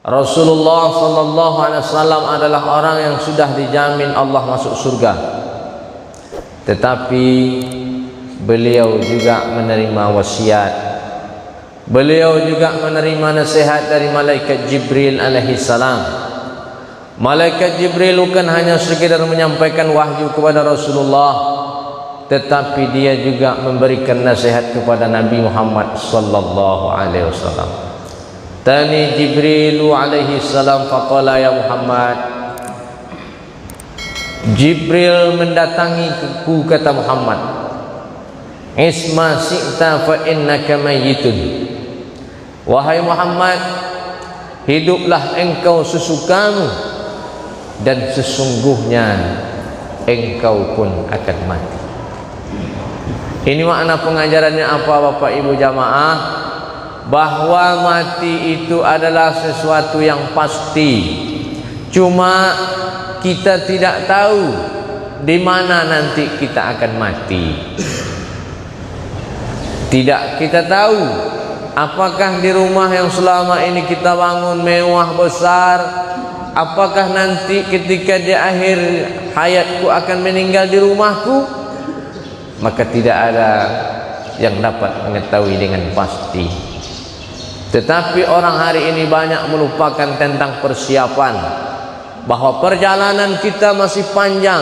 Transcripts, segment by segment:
Rasulullah sallallahu alaihi wasallam adalah orang yang sudah dijamin Allah masuk surga. Tetapi beliau juga menerima wasiat. Beliau juga menerima nasihat dari malaikat Jibril alaihi salam. Malaikat Jibril bukan hanya sekedar menyampaikan wahyu kepada Rasulullah, tetapi dia juga memberikan nasihat kepada Nabi Muhammad sallallahu alaihi wasallam. Tani Jibril alaihi salam faqala ya Muhammad. Jibril mendatangiku, kata Muhammad, isma syi'ta fa innaka mayyitun. Wahai Muhammad, hiduplah engkau sesukamu, dan sesungguhnya engkau pun akan mati. Ini makna pengajarannya apa, Bapak Ibu jamaah? Bahwa mati itu adalah sesuatu yang pasti. Cuma kita tidak tahu di mana nanti kita akan mati. Tidak kita tahu apakah di rumah yang selama ini kita bangun mewah besar, apakah nanti ketika di akhir hayatku akan meninggal di rumahku. Maka tidak ada yang dapat mengetahui dengan pasti. Tetapi orang hari ini banyak melupakan tentang persiapan, bahwa perjalanan kita masih panjang.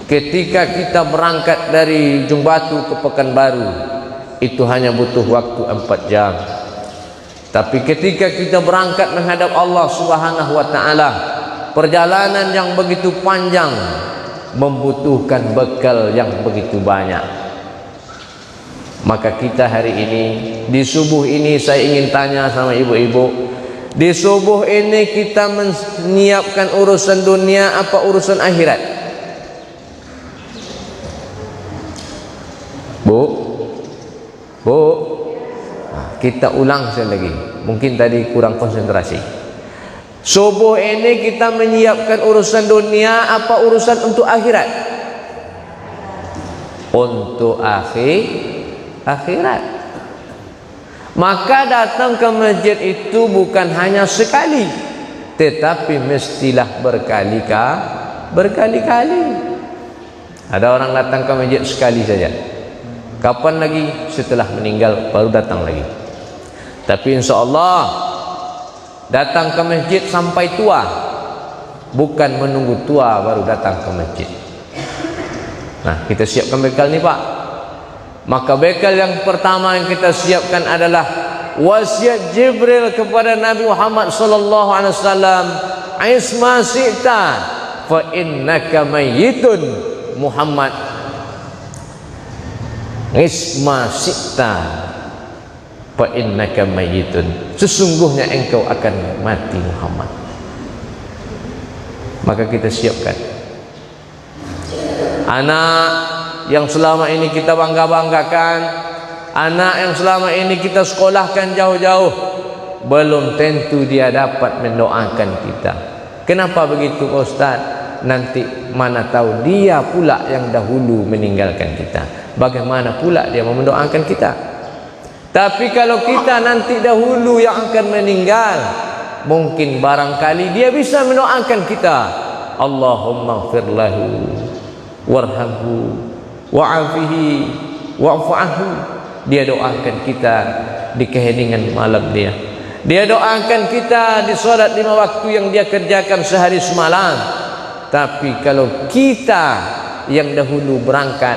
Ketika kita berangkat dari Ujung Batu ke Pekanbaru, itu hanya butuh waktu 4 jam. Tapi ketika kita berangkat menghadap Allah Subhanahu wa taala, perjalanan yang begitu panjang membutuhkan bekal yang begitu banyak. Maka kita hari ini, di subuh ini saya ingin tanya sama ibu-ibu, di subuh ini kita menyiapkan urusan dunia apa urusan akhirat? Bu, kita ulang sekali lagi, mungkin tadi kurang konsentrasi. Subuh ini kita menyiapkan urusan dunia apa urusan untuk akhirat? Untuk akhirat. Maka datang ke masjid itu bukan hanya sekali, tetapi mestilah berkali-kali. Ada orang datang ke masjid sekali saja. Kapan lagi? Setelah meninggal baru datang lagi. Tapi insya Allah datang ke masjid sampai tua, bukan menunggu tua baru datang ke masjid. Nah, kita siapkan bekal nih Pak. Maka bekal yang pertama yang kita siapkan adalah wasiat Jibril kepada Nabi Muhammad sallallahu alaihi wasallam, isma syi'ta fa innaka mayyitun. Muhammad, isma syi'ta fa innaka mayyitun, sesungguhnya engkau akan mati Muhammad. Maka kita siapkan anak yang selama ini kita bangga-banggakan, anak yang selama ini kita sekolahkan jauh-jauh, belum tentu dia dapat mendoakan kita. Kenapa begitu Ustaz? Nanti mana tahu dia pula yang dahulu meninggalkan kita, bagaimana pula dia mau mendoakan kita? Tapi kalau kita nanti dahulu yang akan meninggal, mungkin barangkali dia bisa mendoakan kita. Allahumma ighfir lahu warhamhu wa'afihi wa'fu'anhu. Dia doakan kita di keheningan malam dia. Dia doakan kita di salat 5 waktu yang dia kerjakan sehari semalam. Tapi kalau kita yang dahulu berangkat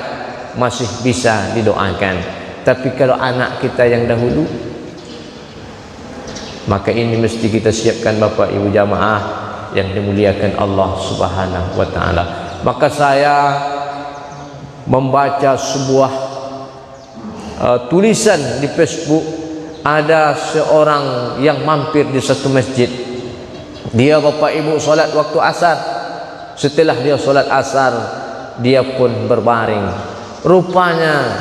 masih bisa didoakan. Tapi kalau anak kita yang dahulu, maka ini mesti kita siapkan Bapak Ibu jamaah yang dimuliakan Allah Subhanahu wa taala. Maka saya membaca sebuah tulisan di Facebook. Ada seorang yang mampir di satu masjid. Dia Bapak Ibu solat waktu asar. Setelah dia solat asar, dia pun berbaring. Rupanya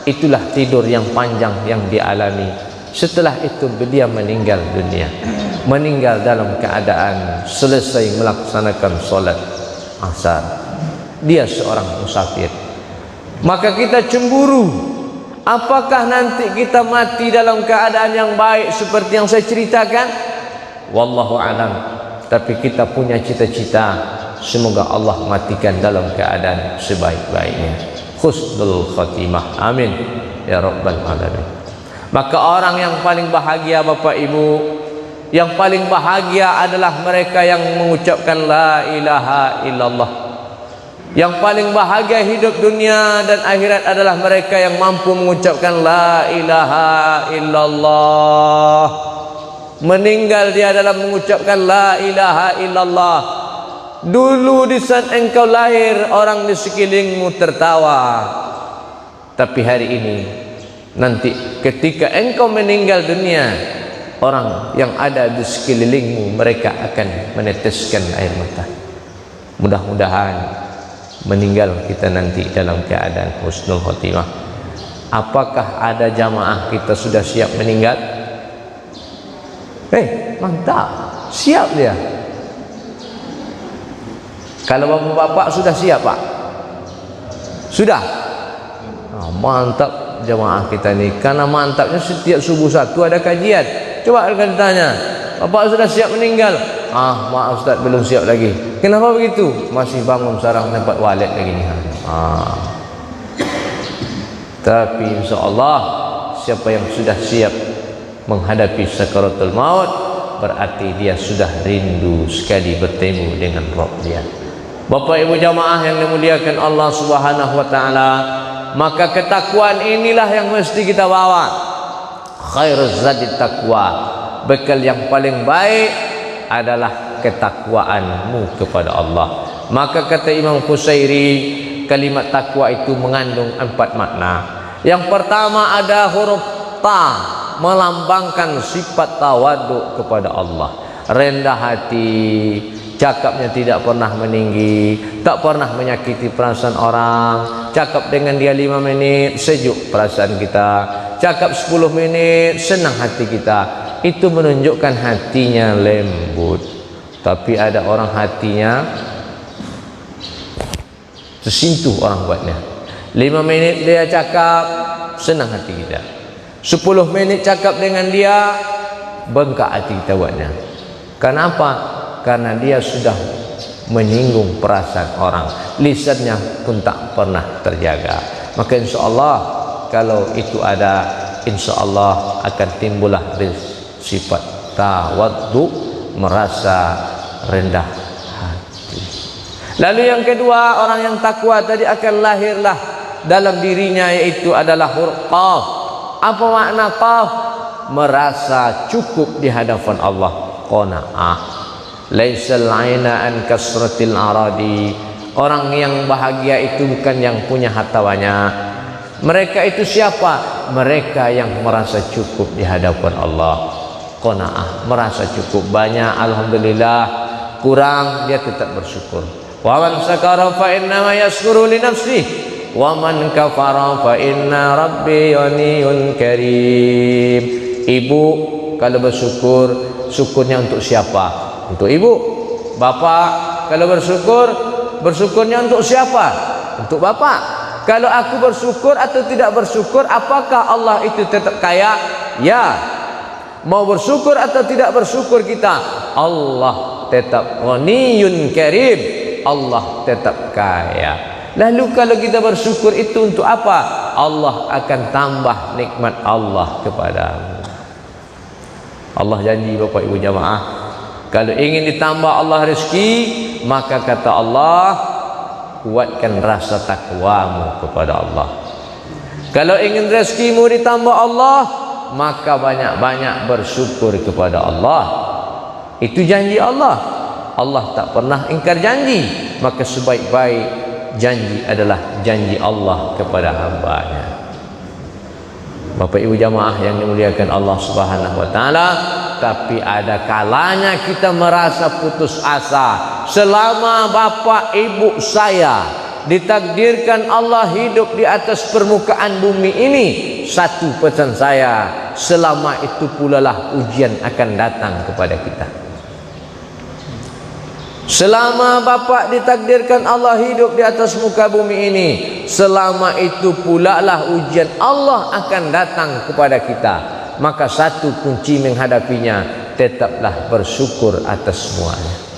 itulah tidur yang panjang yang dialami. Setelah itu dia meninggal dunia, meninggal dalam keadaan selesai melaksanakan solat asar. Dia seorang musafir. Maka kita cemburu, apakah nanti kita mati dalam keadaan yang baik seperti yang saya ceritakan? wallahu alam. Tapi kita punya cita-cita, semoga Allah matikan dalam keadaan sebaik-baiknya, husnul khatimah, amin ya rabbal alamin. Maka orang yang paling bahagia Bapak Ibu, yang paling bahagia adalah mereka yang mengucapkan la ilaha illallah. Yang paling bahagia hidup dunia dan akhirat adalah mereka yang mampu mengucapkan la ilaha illallah. Meninggal dia dalam mengucapkan la ilaha illallah. Dulu di saat engkau lahir, orang di sekelilingmu tertawa. Tapi hari ini, nanti ketika engkau meninggal dunia, orang yang ada di sekelilingmu, mereka akan meneteskan air mata. Mudah-mudahan meninggal kita nanti dalam keadaan husnul khotimah. Apakah ada jamaah kita sudah siap meninggal? Mantap, siap dia. Kalau bapak-bapak sudah siap Pak? Sudah? Mantap jamaah kita ini. Karena mantapnya setiap subuh satu ada kajian. Coba akan ditanya, Bapak sudah siap meninggal? Maaf Ustaz, belum siap lagi. Kenapa begitu? Masih bangun sarang tempat walid lagi nih. Tapi insya Allah, siapa yang sudah siap menghadapi sakaratul maut, berarti dia sudah rindu sekali bertemu dengan Rabb dia. Bapak Ibu jamaah yang dimuliakan Allah Subhanahu wa taala, maka ketakwaan inilah yang mesti kita bawa. Khairuz zadi taqwa. Bekal yang paling baik adalah ketakwaanmu kepada Allah. Maka kata Imam Qusairi, kalimat takwa itu mengandung 4 makna. Yang pertama ada huruf ta, melambangkan sifat tawaduk kepada Allah, rendah hati, cakapnya tidak pernah meninggi, tak pernah menyakiti perasaan orang. Cakap dengan dia 5 menit, sejuk perasaan kita. Cakap 10 menit, senang hati kita. Itu menunjukkan hatinya lembut. Tapi ada orang hatinya tersentuh orang buatnya. 5 menit dia cakap, senang hati kita. 10 menit cakap dengan dia, bengkak hati kita buatnya. Kenapa? Karena dia sudah menyinggung perasaan orang, lisannya pun tak pernah terjaga. Maka insya Allah kalau itu ada, insya Allah akan timbullah sifat tawaddu, merasa rendah hati. Lalu yang kedua, orang yang takwa tadi akan lahirlah dalam dirinya, yaitu adalah huruf qaf. Apa makna qaf? Merasa cukup di hadapan Allah, qanaah. Laisal aina an kasratil aradi. Orang yang bahagia itu bukan yang punya harta banyak. Mereka itu siapa? Mereka yang merasa cukup di hadapan Allah. Qanaah, merasa cukup. Banyak alhamdulillah, kurang dia tetap bersyukur. Wa man sakara fa inna ma yashkuru li nafsihi wa man kafara fa inna rabbi ghaniyyun karim. Ibu kalau bersyukur, syukurnya untuk siapa? Untuk ibu. Bapak kalau bersyukur, bersyukurnya untuk siapa? Untuk bapak. Kalau aku bersyukur atau tidak bersyukur, apakah Allah itu tetap kaya? Ya. Mau bersyukur atau tidak bersyukur kita, Allah tetap Ghaniyyun Karim. Allah tetap kaya. Lalu kalau kita bersyukur itu untuk apa? Allah akan tambah nikmat Allah kepadamu. Allah janji Bapak Ibu jamaah, kalau ingin ditambah Allah rezeki, maka kata Allah, kuatkan rasa takwamu kepada Allah. Kalau ingin rezekimu ditambah Allah, maka banyak-banyak bersyukur kepada Allah. Itu janji Allah. Allah tak pernah ingkar janji. Maka sebaik-baik janji adalah janji Allah kepada hambanya. Bapak Ibu jamaah yang dimuliakan Allah Subhanahu wa taala, tapi ada kalanya kita merasa putus asa. Selama bapak ibu saya ditakdirkan Allah hidup di atas permukaan bumi ini, satu pesan saya, selama itu pula lah ujian akan datang kepada kita. Selama bapak ditakdirkan Allah hidup di atas muka bumi ini, selama itu pula lah ujian Allah akan datang kepada kita. Maka satu kunci menghadapinya, tetaplah bersyukur atas semuanya.